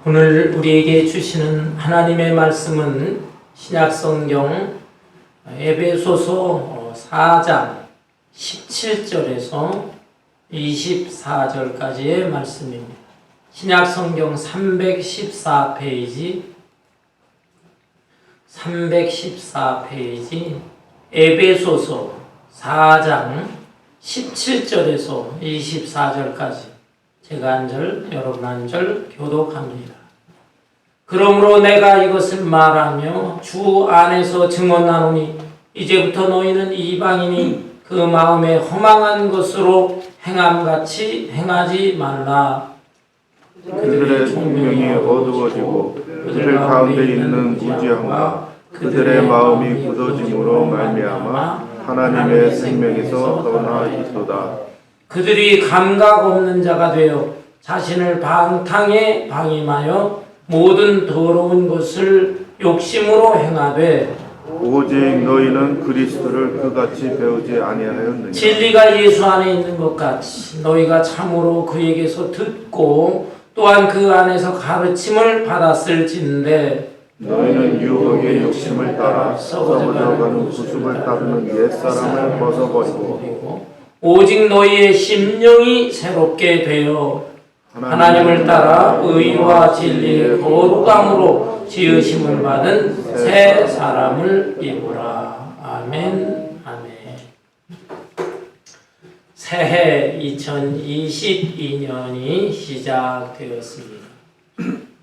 오늘 우리에게 주시는 하나님의 말씀은 신약성경 에베소서 4장 17절에서 24절까지의 말씀입니다. 신약성경 314페이지 에베소서 4장 17절에서 24절까지 제가 한 절, 여러분 한 절 교독합니다. 그러므로 내가 이것을 말하며 주 안에서 증언하노니 이제부터 너희는 이방인이 그 마음에 허망한 것으로 행함같이 행하지 말라. 그들의 총명이 어두워지고 그들 가운데 있는 무지함과 그들의 마음이 굳어짐으로 말미암아 하나님의 생명에서 떠나 있도다. 그들이 감각 없는 자가 되어 자신을 방탕에 방임하여 모든 더러운 것을 욕심으로 행하되 오직 너희는 그리스도를 그같이 배우지 아니하였느냐. 진리가 예수 안에 있는 것 같이 너희가 참으로 그에게서 듣고 또한 그 안에서 가르침을 받았을진데 너희는 유혹의 욕심을 따라 썩어져가는 구습을 따르는 옛사람을 벗어버리고 오직 너희의 심령이 새롭게 되어 하나님을 따라 의와 진리의 거룩함으로 지으심을 받은 새 사람을 입으라. 아멘. 아멘. 새해 2022년이 시작되었습니다.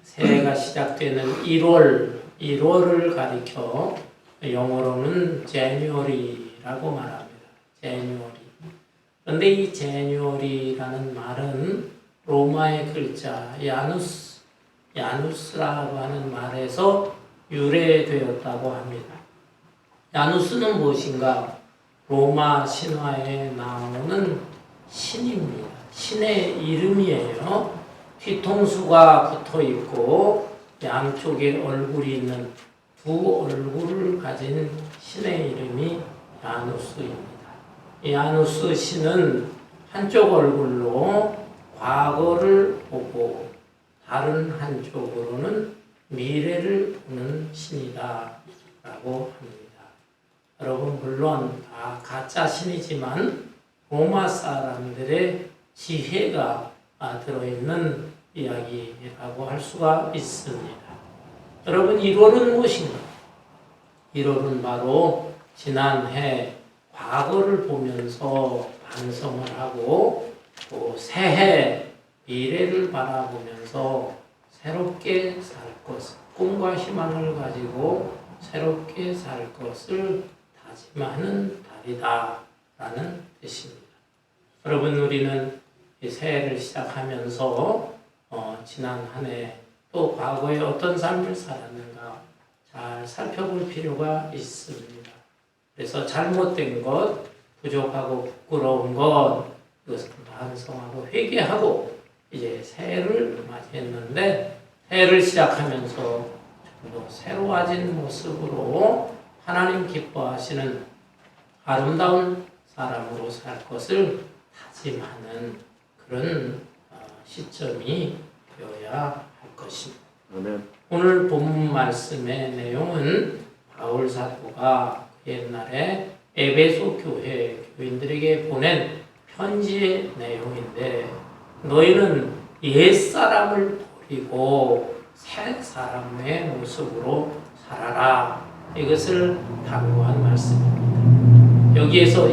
새해가 시작되는 1월을 가리켜 영어로는 January라고 말합니다. January. 그런데 이 January라는 말은 로마의 글자 야누스라고 하는 말에서 유래되었다고 합니다. 야누스는 무엇인가? 로마 신화에 나오는 신입니다. 신의 이름이에요. 뒤통수가 붙어 있고 양쪽에 얼굴이 있는 두 얼굴을 가진 신의 이름이 야누스입니다. 야누스 신은 한쪽 얼굴로 과거를 보고 다른 한쪽으로는 미래를 보는 신이다 라고 합니다. 여러분 물론 다 가짜 신이지만 로마 사람들의 지혜가 들어있는 이야기라고 할 수가 있습니다. 여러분 1월은 무엇인가? 1월은 바로 지난해 과거를 보면서 반성을 하고 또 새해 미래를 바라보면서 새롭게 살 것, 꿈과 희망을 가지고 새롭게 살 것을 다짐하는 달이다라는 뜻입니다. 여러분 우리는 이 새해를 시작하면서 지난 한 해 또 과거에 어떤 삶을 살았는가 잘 살펴볼 필요가 있습니다. 그래서 잘못된 것, 부족하고 부끄러운 것 이것을 반성하고 회개하고 이제 새해를 맞이했는데 새해를 시작하면서 좀 더 새로워진 모습으로 하나님 기뻐하시는 아름다운 사람으로 살 것을 다짐하는 그런 시점이 되어야 할 것입니다. 아멘. 오늘 본문 말씀의 내용은 바울 사도가 옛날에 에베소 교회 교인들에게 보낸 편지의 내용인데 너희는 옛사람을 버리고 새 사람의 모습으로 살아라. 이것을 당부한 말씀입니다. 여기에서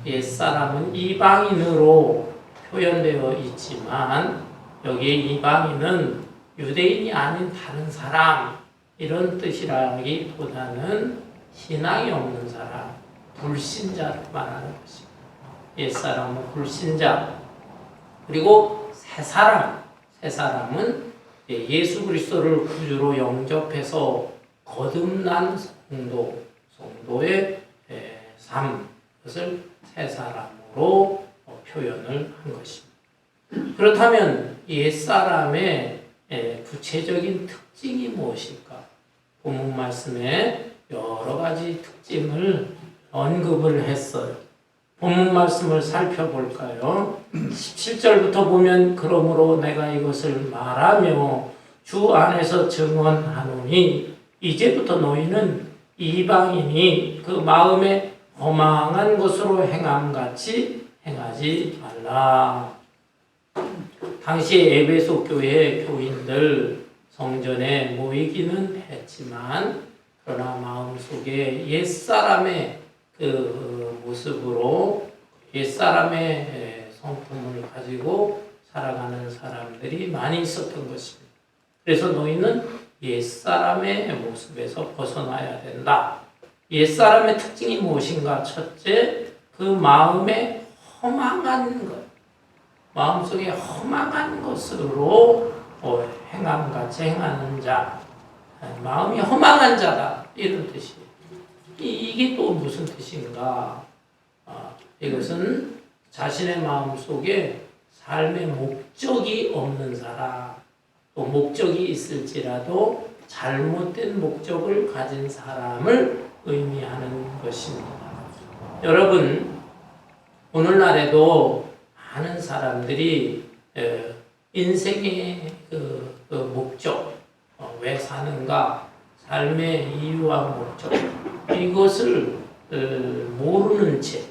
옛사람은 이방인으로 표현되어 있지만 여기에 이방인은 유대인이 아닌 다른 사람 이런 뜻이라기보다는 신앙이 없는 사람, 불신자를 말하는 것입니다. 옛사람은 불신자. 그리고 새사람은 예수 그리스도를 구주로 영접해서 거듭난 성도의 삶, 그것을 새사람으로 표현을 한 것입니다. 그렇다면 옛사람의 구체적인 특징이 무엇일까? 본문 말씀에 여러 가지 특징을 언급을 했어요. 본문 말씀을 살펴볼까요? 17절부터 보면 그러므로 내가 이것을 말하며 주 안에서 증언하노니 이제부터 너희는 이방인이 그 마음에 허망한 것으로 행함같이 행하지 말라. 당시 에베소 교회 교인들 성전에 모이기는 했지만 그러나 마음속에 옛사람의 그 모습으로 옛사람의 성품을 가지고 살아가는 사람들이 많이 있었던 것입니다. 그래서 너희는 옛사람의 모습에서 벗어나야 된다. 옛사람의 특징이 무엇인가? 첫째, 그 마음에 허망한 것, 마음속에 허망한 것으로 행함같이 행하는 자, 마음이 허망한 자다, 이런 뜻이에요. 이게 또 무슨 뜻인가? 이것은 자신의 마음속에 삶의 목적이 없는 사람, 또 목적이 있을지라도 잘못된 목적을 가진 사람을 의미하는 것입니다. 여러분, 오늘날에도 많은 사람들이 인생의 그 목적, 왜 사는가, 삶의 이유와 목적, 이것을 모르는 채,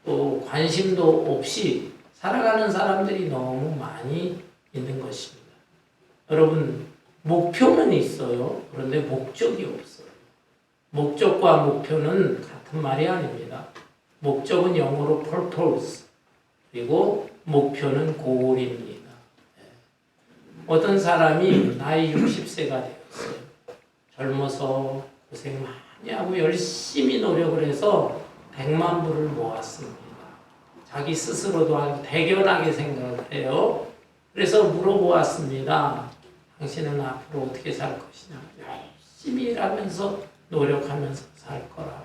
또 관심도 없이 살아가는 사람들이 너무 많이 있는 것입니다. 여러분, 목표는 있어요. 그런데 목적이 없어요. 목적과 목표는 같은 말이 아닙니다. 목적은 영어로 purpose, 그리고 목표는 goal입니다. 어떤 사람이 나이 60세가 되었어요. 젊어서 고생 많이 하고 열심히 노력을 해서 100만 불을 모았습니다. 자기 스스로도 아주 대견하게 생각을 해요. 그래서 물어보았습니다. 당신은 앞으로 어떻게 살 것이냐? 열심히 일하면서 노력하면서 살 거라.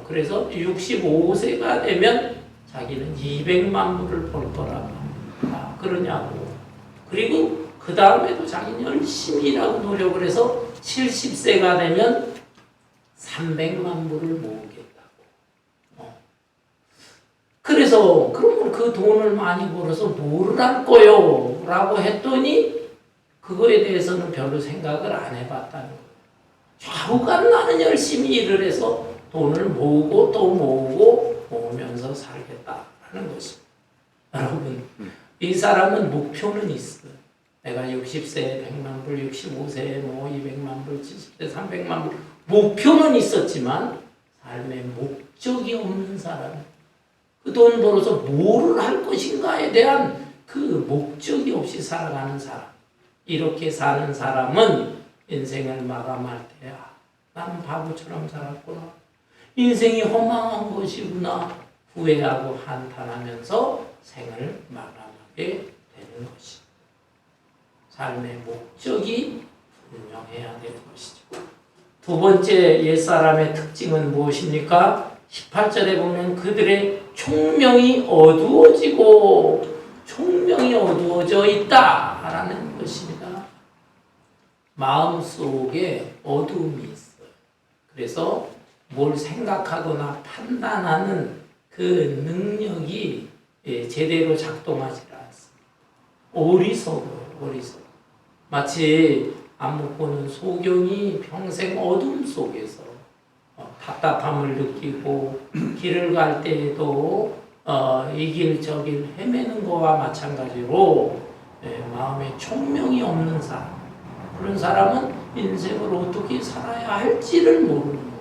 그래서 65세가 되면 자기는 200만 불을 벌 거라고 합니다. 그러냐고. 그리고 그 다음에도 자기는 열심히 일하고 노력을 해서 70세가 되면 300만 불을 모으겠다고. 그래서 그러면 그 돈을 많이 벌어서 뭐를 할 거요? 라고 했더니 그거에 대해서는 별로 생각을 안 해봤다는 거예요. 좌우간 나는 열심히 일을 해서 돈을 모으고 또 모으고 모으면서 살겠다라는 것입니다. 여러분, 이 사람은 목표는 있어요. 내가 60세에 100만 불, 65세에 뭐 200만 불, 70세 300만 불, 목표는 있었지만 삶의 목적이 없는 사람, 그 돈 벌어서 뭐를 할 것인가에 대한 그 목적이 없이 살아가는 사람, 이렇게 사는 사람은 인생을 마감할 때야 나는 바보처럼 살았구나, 인생이 허망한 것이구나 후회하고 한탄하면서 생을 마감하게 되는 것이죠. 삶의 목적이 분명해야 되는 것이죠. 두 번째 옛사람의 특징은 무엇입니까? 18절에 보면 그들의 총명이 어두워지고 총명이 어두워져 있다라는 것입니다. 마음속에 어두움이 있어요. 그래서 뭘 생각하거나 판단하는 그 능력이 제대로 작동하지 않습니다. 어리석어요. 어리석어. 마치 안 먹고는 소경이 평생 어둠 속에서 답답함을 느끼고 길을 갈 때에도 이 길 저 길 헤매는 것과 마찬가지로 마음에 총명이 없는 사람, 그런 사람은 인생을 어떻게 살아야 할지를 모르는 거예요.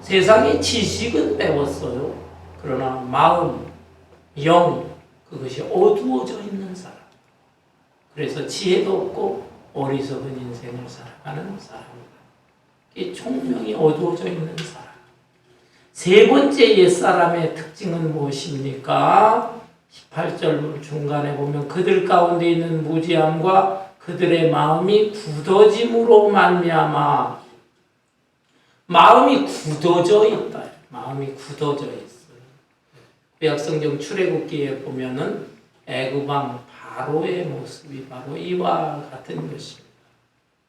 세상의 지식은 배웠어요. 그러나 마음, 영, 그것이 어두워져 있는 사람. 그래서 지혜도 없고 어리석은 인생을 살아가는 사람입니다. 이 총명이 어두워져 있는 사람. 세 번째 옛사람의 특징은 무엇입니까? 18절 중간에 보면 그들 가운데 있는 무지함과 그들의 마음이 굳어짐으로 말미암아. 마음이 굳어져 있다. 마음이 굳어져 있어요. 구약성경 출애굽기에 보면은 애굽왕 바로의 모습이 바로 이와 같은 것입니다.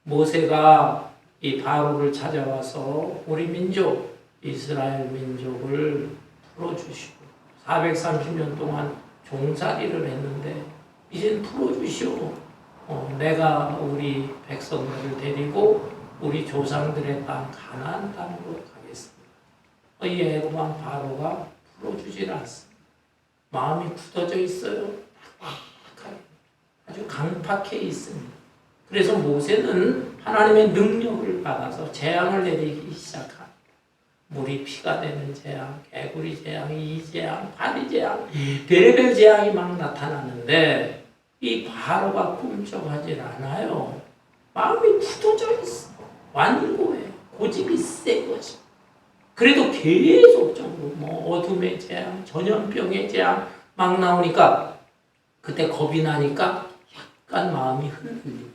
모세가 이 바로를 찾아와서 우리 민족 이스라엘 민족을 풀어주시고 430년 동안 종살이를 했는데 이젠 풀어주시오. 내가 우리 백성들을 데리고 우리 조상들의 땅 가나안 땅으로 가겠습니다. 이 애굽 왕 바로가 풀어주질 않습니다. 마음이 굳어져 있어요. 아주 강팍해 있습니다. 그래서 모세는 하나님의 능력을 받아서 재앙을 내리기 시작합니다. 물이 피가 되는 재앙, 개구리 재앙, 이 재앙, 파리 재앙, 별의별 재앙이 막 나타나는데 이 바로가 꿈쩍하질 않아요. 마음이 굳어져 있어. 완고해. 고집이 센 것이. 그래도 계속적으로 어둠의 재앙, 전염병의 재앙 막 나오니까 그때 겁이 나니까 약간 마음이 흔들립니다.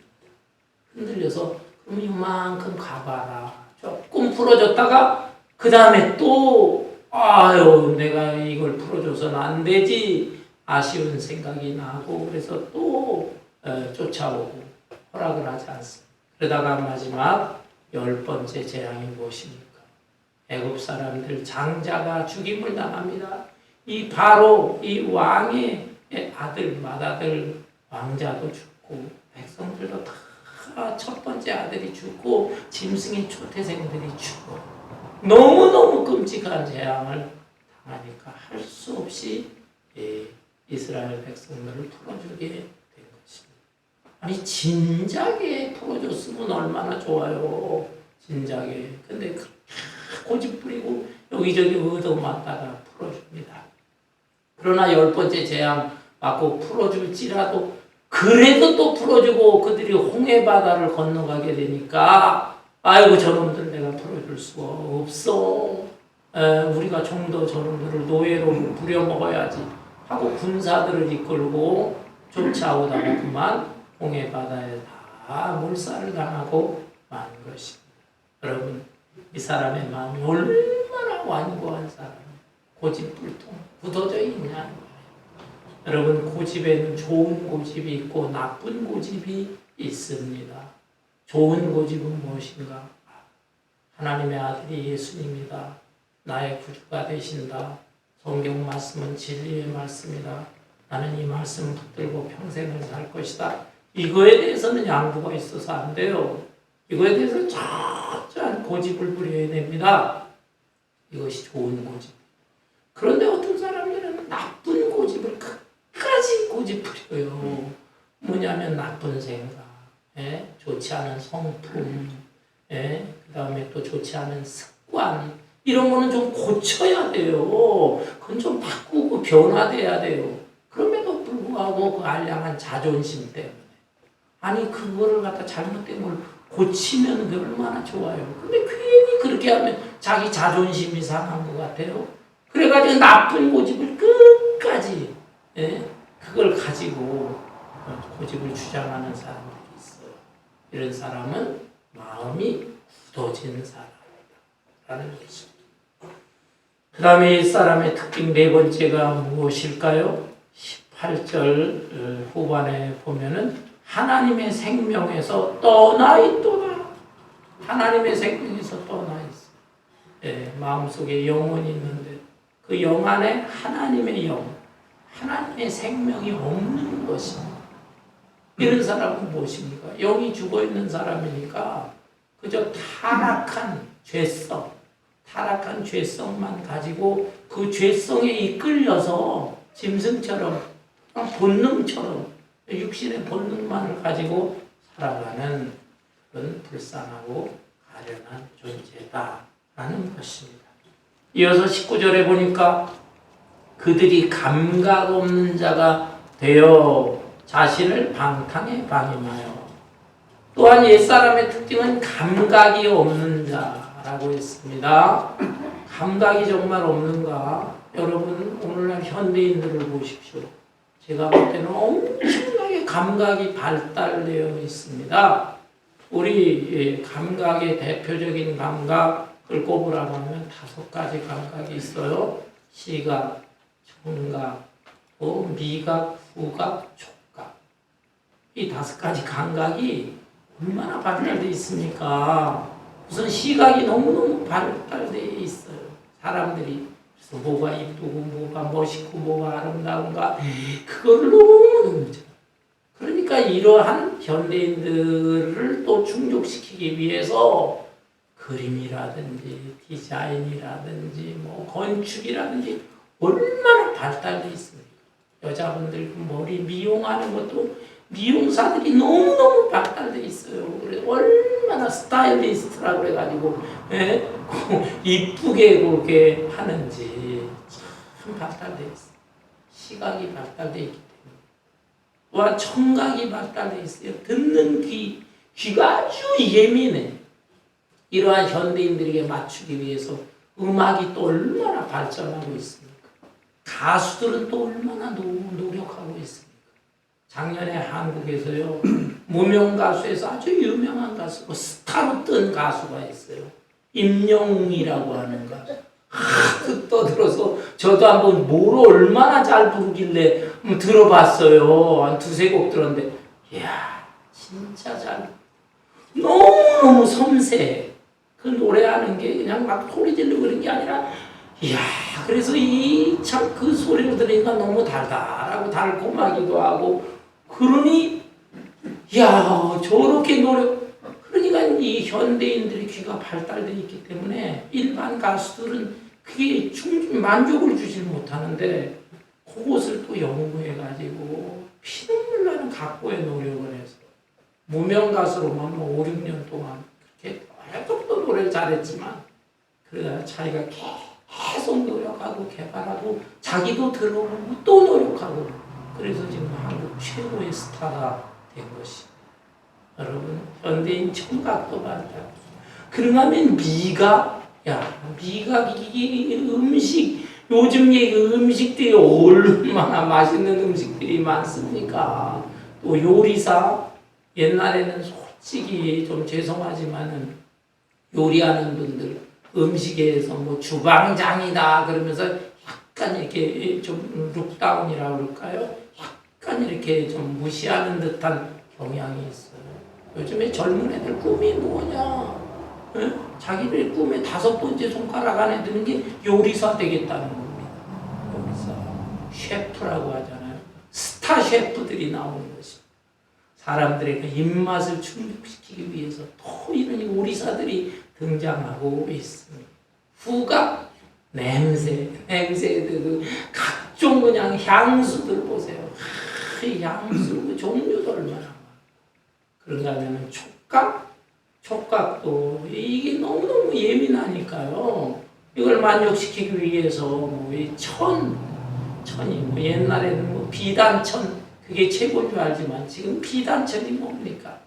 흔들려서 그럼 이만큼 가봐라. 조금 풀어줬다가 그 다음에 또 아유 내가 이걸 풀어줘서는 안 되지 아쉬운 생각이 나고 그래서 또 쫓아오고 허락을 하지 않습니다. 그러다가 마지막 10번째 재앙이 무엇입니까? 애굽 사람들 장자가 죽임을 당합니다. 이 바로 이 왕의 아들 맏아들 왕자도 죽고 백성들도 다 첫 번째 아들이 죽고 짐승의 초태생들이 죽어 너무너무 끔찍한 재앙을 당하니까 할 수 없이 이스라엘 백성들을 풀어주게 된 것입니다. 아니 진작에 풀어줬으면 얼마나 좋아요. 진작에. 근데 고집 부리고 여기저기 얻어맞다가 풀어줍니다. 그러나 10번째 재앙 맞고 풀어줄지라도 그래도 또 풀어주고 그들이 홍해바다를 건너가게 되니까 아이고 저놈들 내가 풀어줄 수가 없어. 우리가 좀 더 저놈들을 노예로 부려먹어야지 하고 군사들을 이끌고 쫓아오다가 그만 홍해바다에 다 몰살을 당하고 만 것입니다. 여러분 이 사람의 마음이 얼마나 완고한 사람이에요. 고집불통 굳어져 있냐는 거예요. 여러분 고집에는 좋은 고집이 있고 나쁜 고집이 있습니다. 좋은 고집은 무엇인가? 하나님의 아들이 예수님이다. 나의 구주가 되신다. 성경 말씀은 진리의 말씀이다. 나는 이 말씀 붙들고 평생을 살 것이다. 이거에 대해서는 양보가 있어서 안 돼요. 이거에 대해서 철저한 고집을 부려야 됩니다. 이것이 좋은 고집. 그런데 어떤 사람들은 나쁜 고집을 끝까지 고집 부려요. 뭐냐면 나쁜 생각, 좋지 않은 성품, 그 다음에 또 좋지 않은 습관, 이런 거는 좀 고쳐야 돼요. 그건 좀 바꾸고 변화돼야 돼요. 그럼에도 불구하고 그 알량한 자존심 때문에. 아니, 그거를 갖다 잘못된 걸 고치면 그게 얼마나 좋아요. 근데 괜히 그렇게 하면 자기 자존심이 상한 것 같아요. 그래가지고 나쁜 고집을 끝까지, 그걸 가지고 고집을 주장하는 사람들이 있어요. 이런 사람은 마음이 굳어진 사람이다라는 것입니다. 그 다음에 이 사람의 특징 네 번째가 무엇일까요? 18절 후반에 보면은 하나님의 생명에서 떠나 있도다. 하나님의 생명에서 떠나 있어. 마음속에 영혼이 있는데 그 영 안에 하나님의 영, 하나님의 생명이 없는 것입니다. 이런 사람은 무엇입니까? 영이 죽어있는 사람이니까 그저 타락한 죄성만 가지고 그 죄성에 이끌려서 짐승처럼 본능처럼 육신의 본능만을 가지고 살아가는 그런 불쌍하고 가련한 존재다라는 것입니다. 이어서 19절에 보니까 그들이 감각 없는 자가 되어 자신을 방탕에 방임하여. 또한 옛사람의 특징은 감각이 없는 자라고 했습니다. 감각이 정말 없는가? 여러분 오늘날 현대인들을 보십시오. 제가 볼 때는 엄청나게 감각이 발달되어 있습니다. 우리 감각의 대표적인 감각을 꼽으라고 하면 5가지 감각이 있어요. 시각, 청각, 미각, 후각, 촉각. 이 5가지 감각이 얼마나 발달되어 있습니까? 우선 시각이 너무너무 발달되어 있어요. 사람들이 그래서 뭐가 이쁘고 뭐가 멋있고 뭐가 아름다운가 그거를 너무너무 잘. 그러니까 이러한 현대인들을 또 충족시키기 위해서 그림이라든지 디자인이라든지 뭐 건축이라든지 얼마나 발달돼 있습니까? 여자분들 머리 미용하는 것도 미용사들이 너무너무 발달돼 있어요. 그래서 얼마나 스타일리스트라고 그래가지고 예? 이쁘게 그렇게 하는지 참 발달돼 있어요. 시각이 발달돼 있기 때문에 또한 청각이 발달돼 있어요. 듣는 귀가 아주 예민해. 이러한 현대인들에게 맞추기 위해서 음악이 또 얼마나 발전하고 있습니까? 가수들은 또 얼마나 노력하고 있습니까? 작년에 한국에서요 무명 가수에서 아주 유명한 가수, 스타로 뜬 가수가 있어요. 임영웅이라고 하는 가수. 하도 떠들어서 저도 한번 뭐로 얼마나 잘 부르길래 들어봤어요. 한 두세 곡 들었는데 이야 진짜 잘 너무너무 섬세해. 그 노래하는 게 그냥 막 소리 지르고 그런 게 아니라 이야 그래서 이 참 그 소리를 들으니까 너무 달달하고 달콤하기도 하고 그러니 야 저렇게 그러니까 이 현대인들의 귀가 발달되어 있기 때문에 일반 가수들은 그게 만족을 주질 못하는데 그것을 또 연구해가지고 피눈물 나는 각고의 노력을 해서 무명 가수로만 5, 6년 동안 그렇게 계속 또 노래를 잘했지만 그러다 자기가 계속 노력하고 개발하고 자기도 들어보고 또 노력하고 그래서 지금 한국 최고의 스타가 된 것입니다. 여러분 현대인 청각도 발달. 그러면 미각이 음식 요즘 음식들이 얼마나 맛있는 음식들이 많습니까? 또 요리사 옛날에는 솔직히 좀 죄송하지만은 요리하는 분들 음식에서 뭐 주방장이다 그러면서 약간 이렇게 좀 룩다운이라고 그럴까요? 약간 이렇게 좀 무시하는 듯한 경향이 있어요. 요즘에 젊은 애들 꿈이 뭐냐? 응? 자기들 꿈에 5번째 손가락 안에 드는 게 요리사 되겠다는 겁니다. 요리사, 셰프라고 하잖아요. 스타 셰프들이 나오는 것이. 사람들의 그 입맛을 충족시키기 위해서 또 이런 요리사들이 등장하고 있습니다. 후각, 냄새들, 그 각종 그냥 향수들 보세요. 이 향수 그 종류도 얼마나 많아. 그런가 하면 촉각도 이게 너무너무 예민하니까요. 이걸 만족시키기 위해서 이 천이 뭐 옛날에는 뭐 비단천 그게 최고인 줄 알지만 지금 비단천이 뭡니까?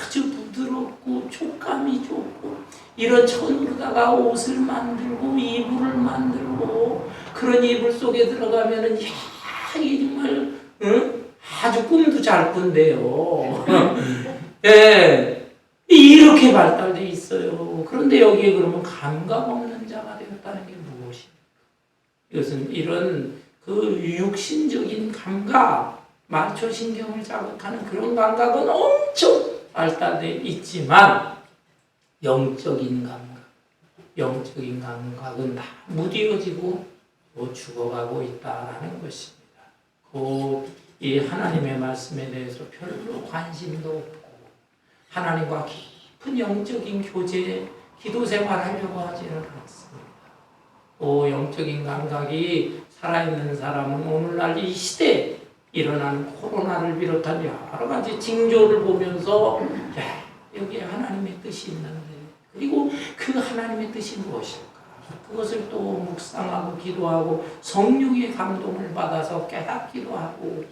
아주 부드럽고 촉감이 좋고 이런 천으로다가 옷을 만들고 이불을 만들고 그런 이불 속에 들어가면은 야 이게 정말 아주 꿈도 잘 꾼대요. 예, 이렇게 발달돼 있어요. 그런데 여기에 그러면 감각 없는 자가 되었다는 게 무엇입니까? 이것은 이런 그 육신적인 감각, 말초신경을 자극하는 그런 감각은 엄청 발달돼 있지만 영적인 감각은 다 무뎌지고 죽어가고 있다라는 것입니다. 이 하나님의 말씀에 대해서 별로 관심도 없고 하나님과 깊은 영적인 교제, 기도 생활하려고 하지는 않습니다. 영적인 감각이 살아있는 사람은 오늘날 이 시대에 일어나는 코로나를 비롯한 여러 가지 징조를 보면서 야, 여기에 하나님의 뜻이 있는데 그리고 그 하나님의 뜻이 무엇일까? 그것을 또 묵상하고 기도하고 성령의 감동을 받아서 깨닫기도 하고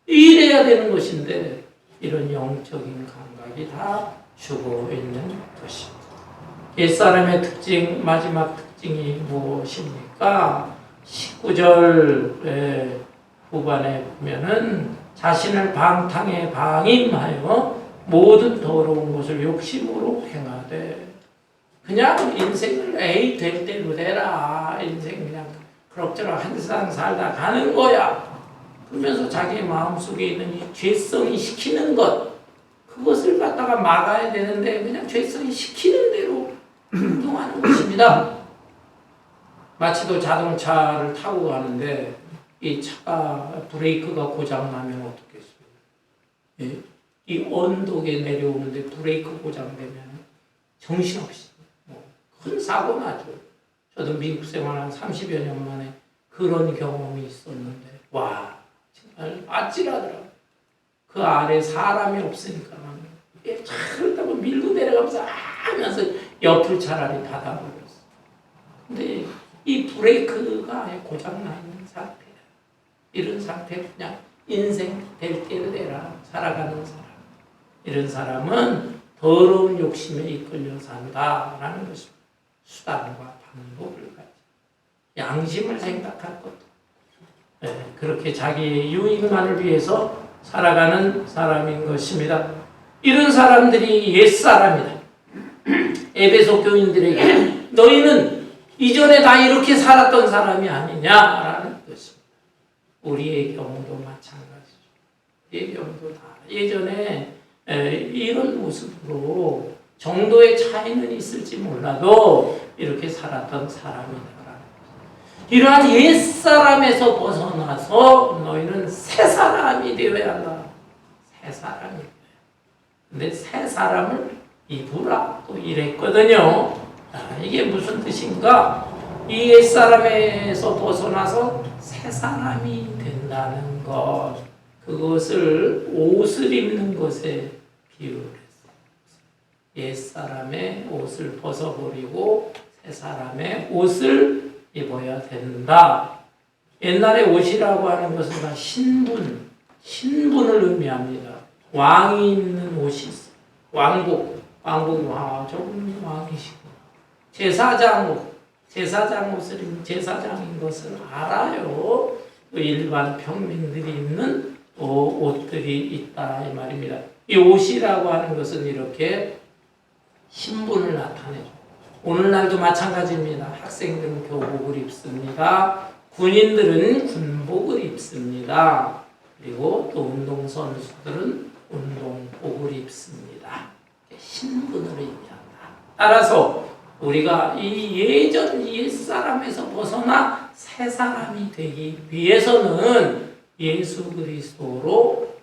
이래야 되는 것인데 이런 영적인 감각이 다 죽어 있는 것입니다. 옛사람의 특징, 마지막 특징이 무엇입니까? 19절 후반에 보면은 자신을 방탕에 방임하여 모든 더러운 것을 욕심으로 행하되 그냥 인생을 될 대로 되라. 인생 그냥 그럭저럭 항상 살다 가는 거야. 그러면서 자기 마음속에 있는 이 죄성이 시키는 것 그것을 갖다가 막아야 되는데 그냥 죄성이 시키는 대로 행동하는 것입니다. 마치도 자동차를 타고 가는데 이 차가 브레이크가 고장 나면 어떻겠어요? 예? 이 언덕에 내려오는데 브레이크 고장 되면 정신없이 큰 사고 나죠. 저도 미국 생활 한 30여 년 만에 그런 경험이 있었는데 와 정말 아찔하더라고요. 그 아래 사람이 없으니까 차를 타고 밀고 내려가면서 하면서 옆을 차라리 닫아버렸어. 근데 이 브레이크가 아예 고장나 있는 상태야. 이런 상태 그냥 인생 될 대로 되라 살아가는 사람. 이런 사람은 더러운 욕심에 이끌려 산다라는 것입니다. 수단과 방법을 가지고 양심을 생각할 것도 그렇게 자기의 유익만을 위해서 살아가는 사람인 것입니다. 이런 사람들이 옛사람이다. 에베소 교인들에게 너희는 이전에 다 이렇게 살았던 사람이 아니냐라는 것입니다. 우리의 경우도 마찬가지죠. 우리의 경우도 다 예전에 이런 모습으로 정도의 차이는 있을지 몰라도 이렇게 살았던 사람이다. 이러한 옛사람에서 벗어나서 너희는 새 사람이 되어야 한다. 새 사람이 되어야. 근데 새 사람을 입으라 또 이랬거든요. 이게 무슨 뜻인가? 이 옛사람에서 벗어나서 새 사람이 된다는 것. 그것을 옷을 입는 것에 비유를 했어요. 옛사람의 옷을 벗어버리고 새 사람의 옷을 입어야 된다. 옛날에 옷이라고 하는 것은 다 신분을 의미합니다. 왕이 입는 옷이 있어요. 왕복이 저분이 왕이시구나. 제사장 옷을 입는 제사장인 것을 알아요. 일반 평민들이 입는 옷들이 있다 이 말입니다. 이 옷이라고 하는 것은 이렇게 신분을 나타내죠. 오늘날도 마찬가지입니다. 학생들은 교복을 입습니다. 군인들은 군복을 입습니다. 그리고 또 운동선수들은 운동복을 입습니다. 신분을 의미한다. 따라서 우리가 이 옛사람에서 벗어나 새 사람이 되기 위해서는 예수 그리스도로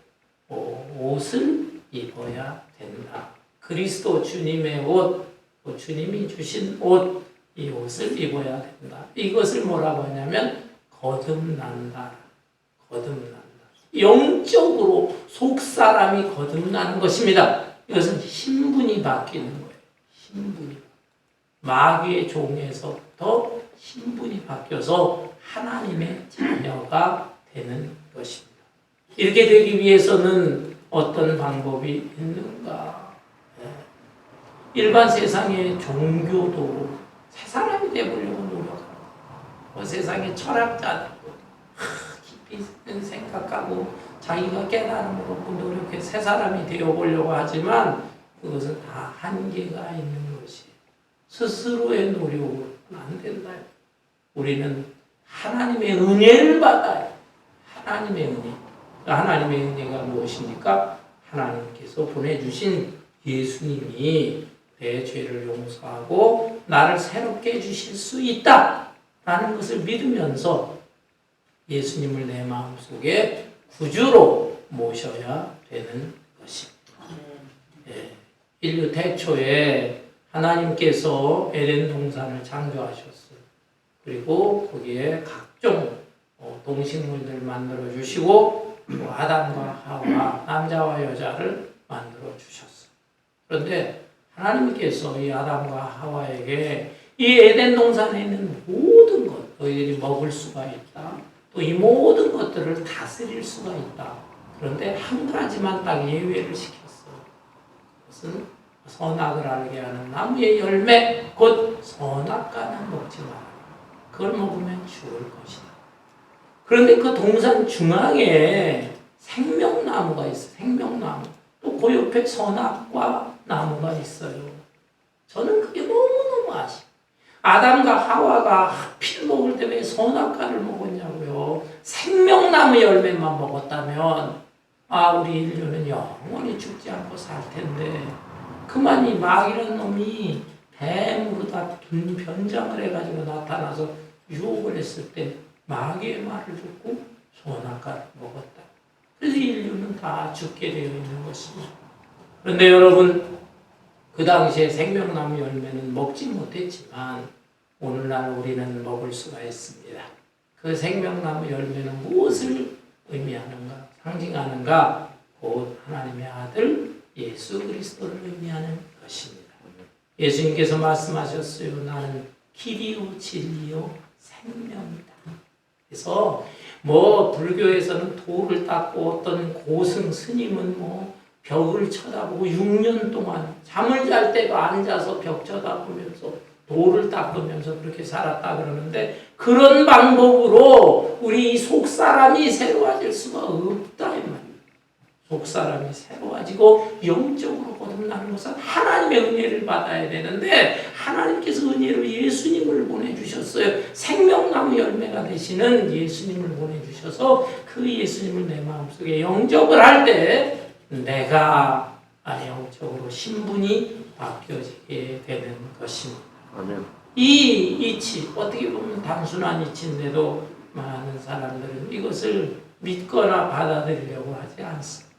옷을 입어야 된다. 그리스도 주님의 옷, 주님이 주신 옷, 이 옷을 입어야 된다. 이것을 뭐라고 하냐면 거듭난다. 영적으로 속사람이 거듭나는 것입니다. 이것은 신분이 바뀌는 거예요. 신분이. 마귀의 종에서부터 신분이 바뀌어서 하나님의 자녀가 되는 것입니다. 이렇게 되기 위해서는 어떤 방법이 있는가? 일반 세상의 종교도 새 사람이 되보려고 노력합니다. 세상의 철학자들도 깊이 생각하고 자기가 깨달음을 얻고 노력해 새 사람이 되어보려고 하지만 그것은 다 한계가 있는 것이에요. 스스로의 노력으로는 안 된다. 우리는 하나님의 은혜를 받아요. 하나님의 은혜. 하나님의 은혜가 무엇입니까? 하나님께서 보내주신 예수님이 내 죄를 용서하고 나를 새롭게 해주실 수 있다라는 것을 믿으면서 예수님을 내 마음속에 구주로 모셔야 되는 것입니다. 인류 태초에 하나님께서 에덴 동산을 창조하셨어요. 그리고 거기에 각종 동식물들을 만들어 주시고 또 아담과 하와, 남자와 여자를 만들어 주셨어요. 그런데 하나님께서 이 아담과 하와에게 이 에덴 동산에 있는 모든 것, 너희들이 먹을 수가 있다. 또 이 모든 것들을 다스릴 수가 있다. 그런데 한 가지만 딱 예외를 시켰어요. 그것은 선악을 알게 하는 나무의 열매, 곧 선악과는 먹지 마라. 그걸 먹으면 죽을 것이다. 그런데 그 동산 중앙에 생명나무가 있어요. 생명나무. 또 그 옆에 선악과 나무가 있어요. 저는 그게 너무너무 아쉬워요. 아담과 하와가 하필 먹을 때 왜 선악과를 먹었냐고요. 생명나무 열매만 먹었다면 우리 인류는 영원히 죽지 않고 살 텐데 그만 이 마귀라는 놈이 뱀으로 다 변장을 해가지고 나타나서 유혹을 했을 때 마귀의 말을 듣고 선악과를 먹었다. 그래서 인류는 다 죽게 되어 있는 것입니다. 그런데 여러분, 그 당시에 생명나무 열매는 먹지 못했지만 오늘날 우리는 먹을 수가 있습니다. 그 생명나무 열매는 무엇을 의미하는가, 상징하는가? 곧 하나님의 아들 예수 그리스도를 의미하는 것입니다. 예수님께서 말씀하셨어요. 나는 길이요 진리요 생명이다. 그래서 불교에서는 돌을 닦고 어떤 고승 스님은 벽을 쳐다보고 6년 동안 잠을 잘 때도 앉아서 벽 쳐다보면서 돌을 닦으면서 그렇게 살았다 그러는데, 그런 방법으로 우리 속사람이 새로워질 수가 없다 이 말이에요. 속사람이 새로워지고 영적으로 거듭나는 것은 하나님의 은혜를 받아야 되는데, 하나님께서 은혜로 예수님을 보내주셨어요. 생명나무 열매가 되시는 예수님을 보내주셔서 그 예수님을 내 마음속에 영접을 할 때 내가 영적으로 신분이 바뀌어지게 되는 것입니다. 아멘. 이 이치, 어떻게 보면 단순한 이치인데도 많은 사람들은 이것을 믿거나 받아들이려고 하지 않습니다.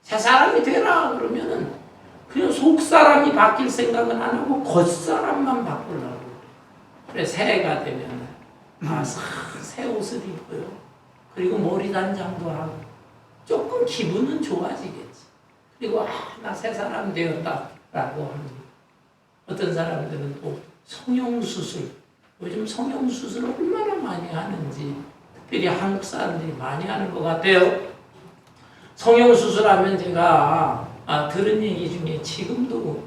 새 사람이 되라 그러면은 그냥 속 사람이 바뀔 생각은 안 하고 겉 사람만 바꾸려고 그래. 새해가 되면 새 옷을 입고요. 그리고 머리 단장도 하고 조금 기분은 좋아지겠지. 그리고 나 새 사람 되었다라고 합니다. 어떤 사람들은 또 성형수술, 요즘 성형수술 얼마나 많이 하는지, 특별히 한국 사람들이 많이 하는 것 같아요. 성형수술하면 제가 들은 얘기 중에 지금도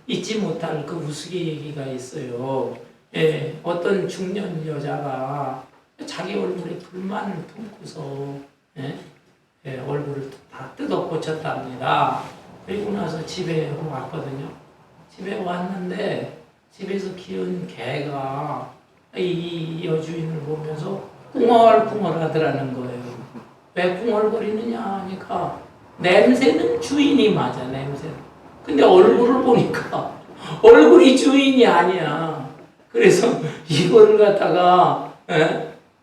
잊지 못할 그 우스갯얘기가 있어요. 예, 어떤 중년 여자가 자기 얼굴에 불만을 품고서 얼굴을 다 뜯어 고쳤답니다. 그리고 나서 집에 왔거든요. 집에 왔는데 집에서 키운 개가 이 여주인을 보면서 꿍얼꿍얼 하더라는 거예요. 왜 꿍얼거리느냐 하니까 냄새는 주인이 맞아, 냄새는. 근데 얼굴을 보니까 얼굴이 주인이 아니야. 그래서 이거를 갖다가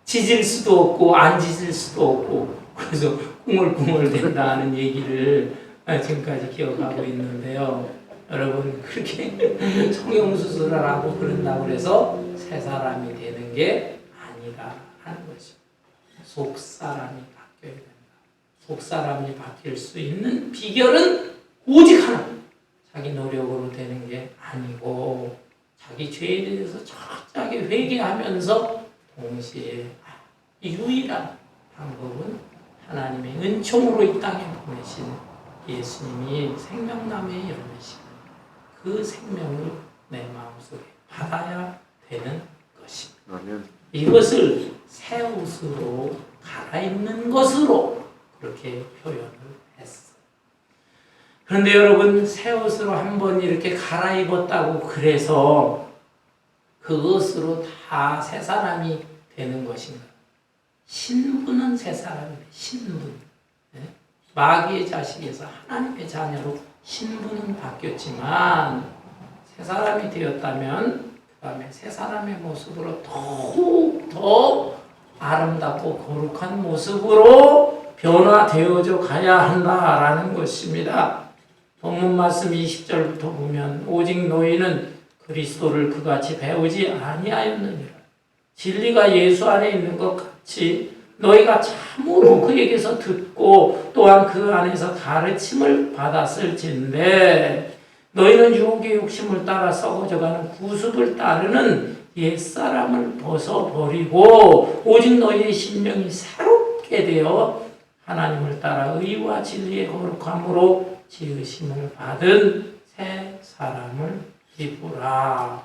짖을 수도 없고 안 짖을 수도 없고 그래서 꿍얼꿍얼 된다는 얘기를 지금까지 기억하고 있는데요. 여러분, 그렇게 성형수술을 하고 그런다고 해서 새 사람이 되는 게 아니라 하는 거죠. 속 사람이 바뀌어야 된다. 속 사람이 바뀔 수 있는 비결은 오직 하나. 자기 노력으로 되는 게 아니고 자기 죄에 대해서 철저하게 회개하면서 동시에 유일한 방법은 하나님의 은총으로 이 땅에 보내신 예수님이 생명나무의 열매시고 그 생명을 내 마음속에 받아야 되는 것입니다. 아멘. 이것을 새 옷으로 갈아입는 것으로 그렇게 표현을 했어요. 그런데 여러분, 새 옷으로 한번 이렇게 갈아입었다고 그래서 그것으로 다 새 사람이 되는 것인가? 신분은 새 사람입니다. 신분. 마귀의 자식에서 하나님의 자녀로 신분은 바뀌었지만 새 사람이 되었다면 그 다음에 새 사람의 모습으로 더욱 더 아름답고 거룩한 모습으로 변화되어져 가야 한다라는 것입니다. 본문 말씀 20절부터 보면 오직 너희는 그리스도를 그같이 배우지 아니하였느니라. 진리가 예수 안에 있는 것 같이 너희가 참으로 그에게서 듣고 또한 그 안에서 가르침을 받았을진데 너희는 유혹의 욕심을 따라 썩어져가는 구습을 따르는 옛사람을 벗어버리고 오직 너희의 심령이 새롭게 되어 하나님을 따라 의와 진리의 거룩함으로 지으심을 받은 새 사람을 입으라.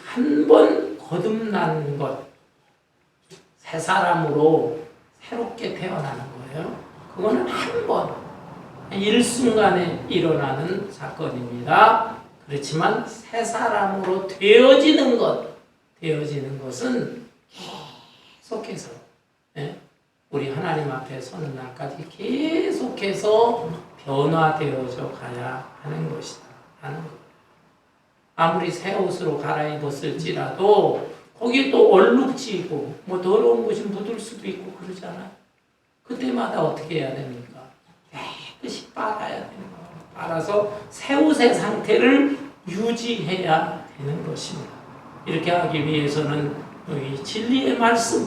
한 번 거듭난 것, 새 사람으로 새롭게 태어나는 거예요. 그거는 한 번, 일순간에 일어나는 사건입니다. 그렇지만 새 사람으로 되어지는 것은 계속해서 우리 하나님 앞에 서는 날까지 계속해서 변화되어져 가야 하는 것이다 하는 것. 아무리 새 옷으로 갈아입었을지라도 거기에 또 얼룩지고 뭐 더러운 것이 묻을 수도 있고 그러잖아. 그때마다 어떻게 해야 됩니까? 깨끗이 빨아야 되는 거예요. 빨아서 새 옷의 상태를 유지해야 되는 것입니다. 이렇게 하기 위해서는 이 진리의 말씀,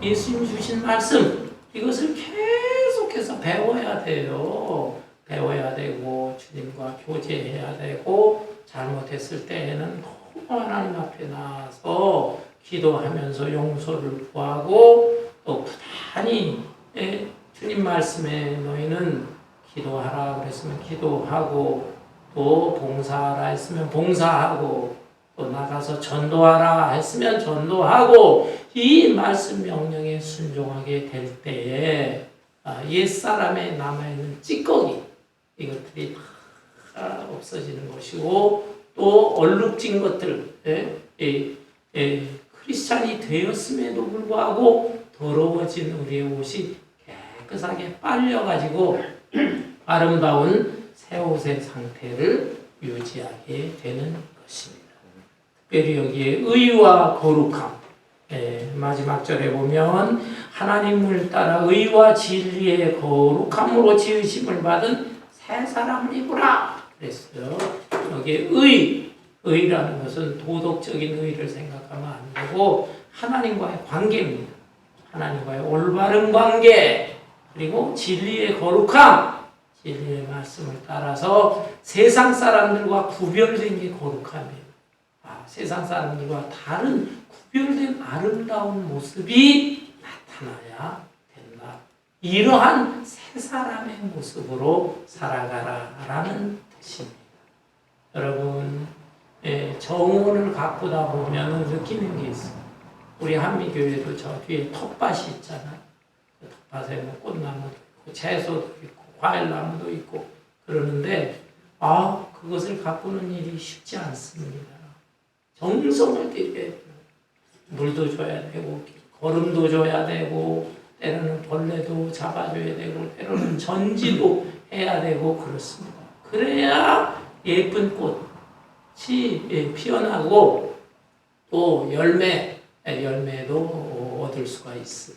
예수님 주신 말씀, 이것을 계속해서 배워야 돼요. 배워야 되고 주님과 교제해야 되고 잘못했을 때에는 너무 하나님 앞에 나와서 기도하면서 용서를 구하고 또 부단히 주님 말씀에 너희는 기도하라 그랬으면 기도하고 또 봉사하라 했으면 봉사하고 또 나가서 전도하라 했으면 전도하고 이 말씀 명령에 순종하게 될 때에 옛사람에 남아있는 찌꺼기 이것들이 다 없어지는 것이고 또 얼룩진 것들 크리스찬이 되었음에도 불구하고 더러워진 우리의 옷이 깨끗하게 빨려가지고 아름다운 새 옷의 상태를 유지하게 되는 것입니다. 특별히 여기에 의와 거룩함 마지막 절에 보면 하나님을 따라 의와 진리의 거룩함으로 지으심을 받은 새 사람을 입으라 그랬어요. 여기에 의라는 것은 도덕적인 의를 생각하면 안 되고 하나님과의 관계입니다. 하나님과의 올바른 관계 그리고 진리의 거룩함 진리의 말씀을 따라서 세상 사람들과 구별된 게 거룩함이에요. 세상 사람들과 다른 구별된 아름다운 모습이 나타나야 된다. 이러한 새 사람의 모습으로 살아가라라는 뜻입니다. 여러분, 정원을 가꾸다 보면 느끼는 게 있어요. 우리 한미교회도 저 뒤에 텃밭이 있잖아요. 그 텃밭에 뭐 꽃나무도 있고 채소도 있고 과일나무도 있고 그러는데 그것을 가꾸는 일이 쉽지 않습니다. 정성을 들여야 돼요. 물도 줘야 되고 거름도 줘야 되고 때로는 벌레도 잡아줘야 되고 때로는 전지도 해야 되고 그렇습니다. 그래야 예쁜 꽃이 피어나고 또 열매도 얻을 수가 있어요.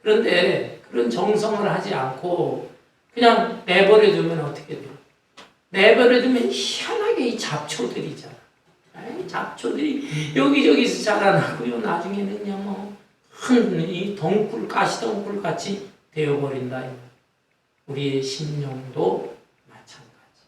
그런데 그런 정성을 하지 않고 그냥 내버려두면 어떻게 돼요? 내버려두면 희한하게 이 잡초들이잖아. 잡초들이 여기저기서 자라나고요. 나중에는요, 이 덩굴, 가시덩굴 같이 되어버린다. 우리의 심령도 마찬가지.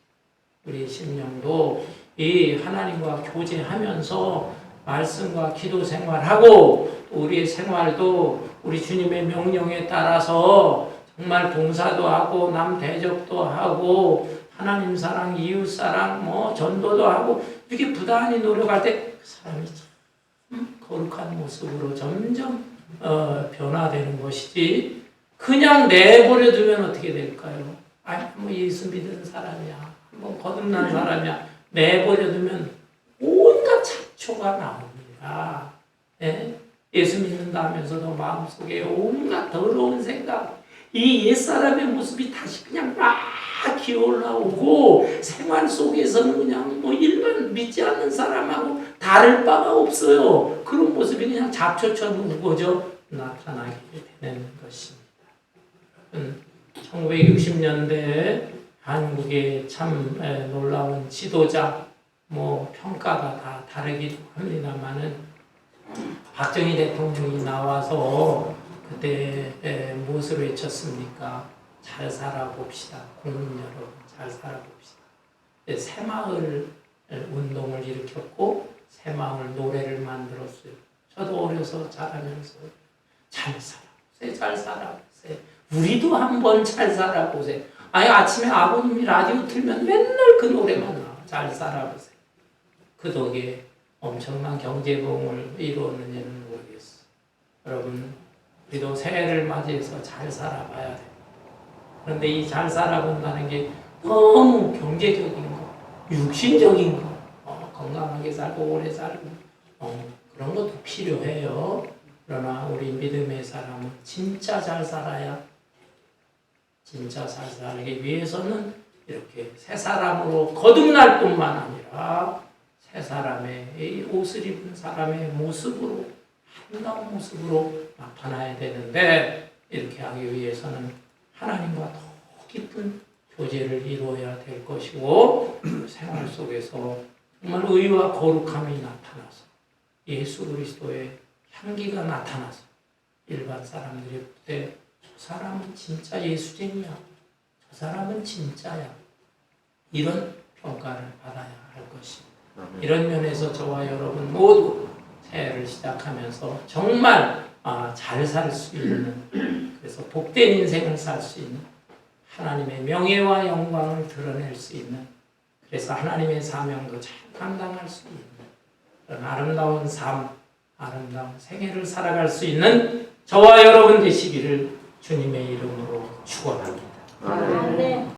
우리의 심령도 이 하나님과 교제하면서 말씀과 기도 생활하고 우리의 생활도 우리 주님의 명령에 따라서 정말 봉사도 하고 남 대접도 하고 하나님 사랑, 이웃 사랑, 전도도 하고 이렇게 부단히 노력할 때 그 사람이 참 거룩한 모습으로 점점 변화되는 것이지 그냥 내버려 두면 어떻게 될까요? 예수 믿는 사람이야, 거듭난 사람이야 내버려 두면 온갖 잡초가 나옵니다. 예수 믿는다 하면서도 마음속에 온갖 더러운 생각 이 옛사람의 모습이 다시 그냥 막 기어올라오고 생활 속에서는 그냥 일반 믿지 않는 사람하고 다를 바가 없어요. 그런 모습이 그냥 잡초처럼 우거져 나타나게 되는 것입니다. 1960년대 한국의 참 놀라운 지도자 평가가 다 다르기도 합니다만은 박정희 대통령이 나와서 그때 무엇을 외쳤습니까? 잘 살아봅시다. 국민 여러분, 잘 살아봅시다. 새마을 운동을 일으켰고 새마을 노래를 만들었어요. 저도 어려서 자라면서 잘 살아보세요. 잘 살아보세요. 우리도 한번 잘 살아보세요. 아침에 아버님이 라디오 틀면 맨날 그 노래만 나와. 잘 살아보세요. 그 덕에 엄청난 경제부흥을 이루었는지는 모르겠어요. 여러분, 우리도 새해를 맞이해서 잘 살아봐야 돼요. 그런데 이 잘 살아본다는 게 너무 경제적인 거, 육신적인 거, 건강하게 살고 오래 살고 그런 것도 필요해요. 그러나 우리 믿음의 사람은 진짜 잘 살아야 진짜 잘 살기 위해서는 이렇게 새 사람으로 거듭날 뿐만 아니라 새 사람의 이 옷을 입은 사람의 모습으로 아름다운 모습으로 나타나야 되는데 이렇게 하기 위해서는 하나님과 더 깊은 교제를 이루어야 될 것이고 생활 속에서 정말 의와 거룩함이 나타나서 예수 그리스도의 향기가 나타나서 일반 사람들이 볼 때 저 사람은 진짜 예수쟁이야. 저 사람은 진짜야. 이런 평가를 받아야 할 것입니다. 이런 면에서 저와 여러분 모두 새해를 시작하면서 정말 잘 살 수 있는 그래서 복된 인생을 살 수 있는 하나님의 명예와 영광을 드러낼 수 있는 그래서 하나님의 사명도 잘 감당할 수 있는 그런 아름다운 삶, 아름다운 생애를 살아갈 수 있는 저와 여러분 되시기를 주님의 이름으로 축원합니다. 아멘.